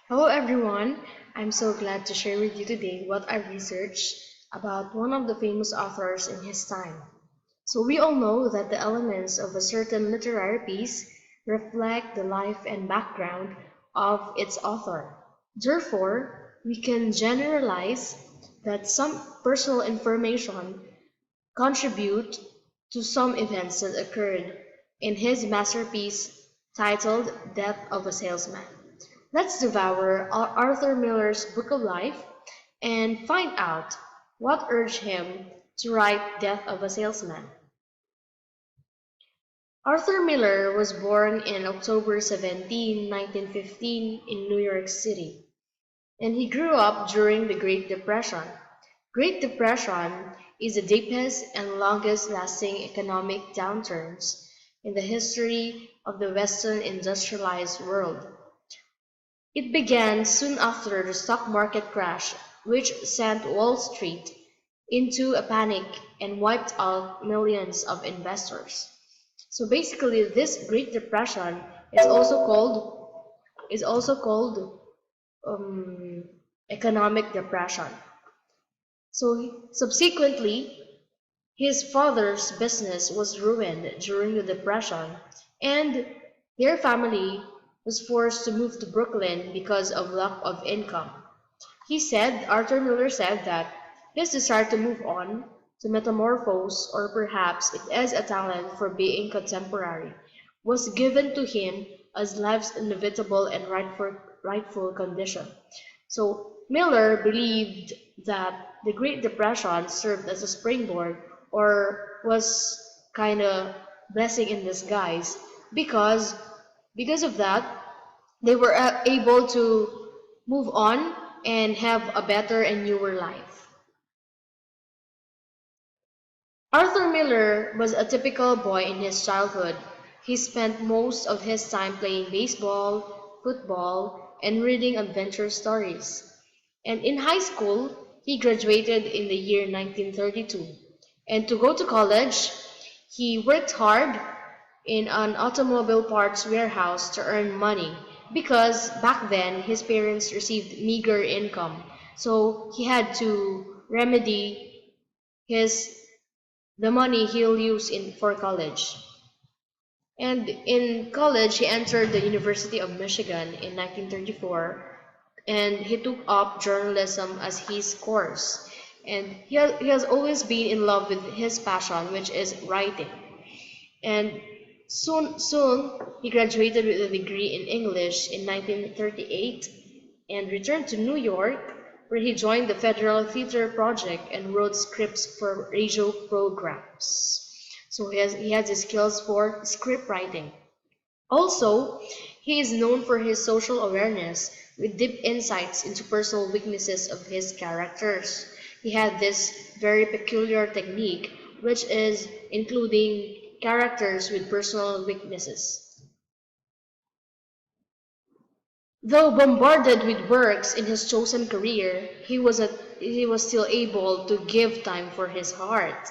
Hello everyone, I'm so glad to share with you today what I researched about one of the famous authors in his time. So we all know that the elements of a certain literary piece reflect the life and background of its author. Therefore, we can generalize that some personal information contribute to some events that occurred in his masterpiece titled Death of a Salesman. Let's devour Arthur Miller's Book of Life and find out what urged him to write Death of a Salesman. Arthur Miller was born on October 17, 1915 in New York City, and he grew up during the Great Depression. Great Depression is the deepest and longest-lasting economic downturns in the history of the Western industrialized world. It began soon after the stock market crash, which sent Wall Street into a panic and wiped out millions of investors. So basically, this Great Depression is also called economic depression. So subsequently, his father's business was ruined during the Depression, and their family was forced to move to Brooklyn because of lack of income. Arthur Miller said that his desire to move on, to metamorphose, or perhaps it as a talent for being contemporary, was given to him as life's inevitable and rightful condition. So Miller believed that the Great Depression served as a springboard or was kind of blessing in disguise because because of that they were able to move on and have a better and newer life. Arthur Miller was a typical boy in his childhood. He spent most of his time playing baseball, football, and reading adventure stories. And in high school, he graduated in the year 1932. And to go to college, he worked hard in an automobile parts warehouse to earn money because back then his parents received meager income. So he had to remedy his the money he'll use in for college. And in college, he entered the University of Michigan in 1934, and he took up journalism as his course. And he has always been in love with his passion, which is writing. And soon he graduated with a degree in English in 1938 and returned to New York, where he joined the Federal Theater Project and wrote scripts for radio programs. So he has the skills for script writing. Also, he is known for his social awareness with deep insights into personal weaknesses of his characters. He had this very peculiar technique, which is including characters with personal weaknesses. Though bombarded with works in his chosen career, he was still able to give time for his heart.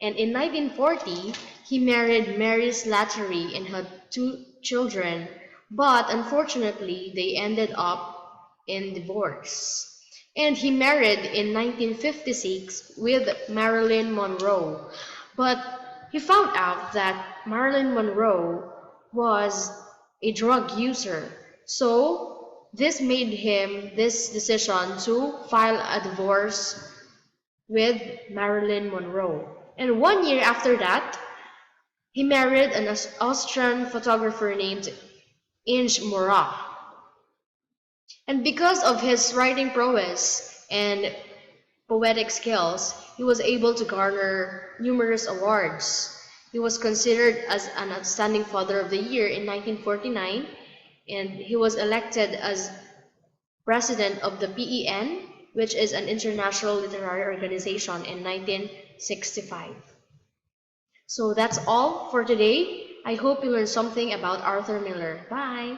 And in 1940, he married Mary Slattery and had two children, but unfortunately, they ended up in divorce. And he married in 1956 with Marilyn Monroe, but he found out that Marilyn Monroe was a drug user. So this made him this decision to file a divorce with Marilyn Monroe. And 1 year after that, he married an Austrian photographer named Inge Morat. And because of his writing prowess and poetic skills, he was able to garner numerous awards. He was considered as an outstanding father of the year in 1949, and he was elected as president of the PEN, which is an international literary organization, in 1965. So that's all for today. I hope you learned something about Arthur Miller. Bye!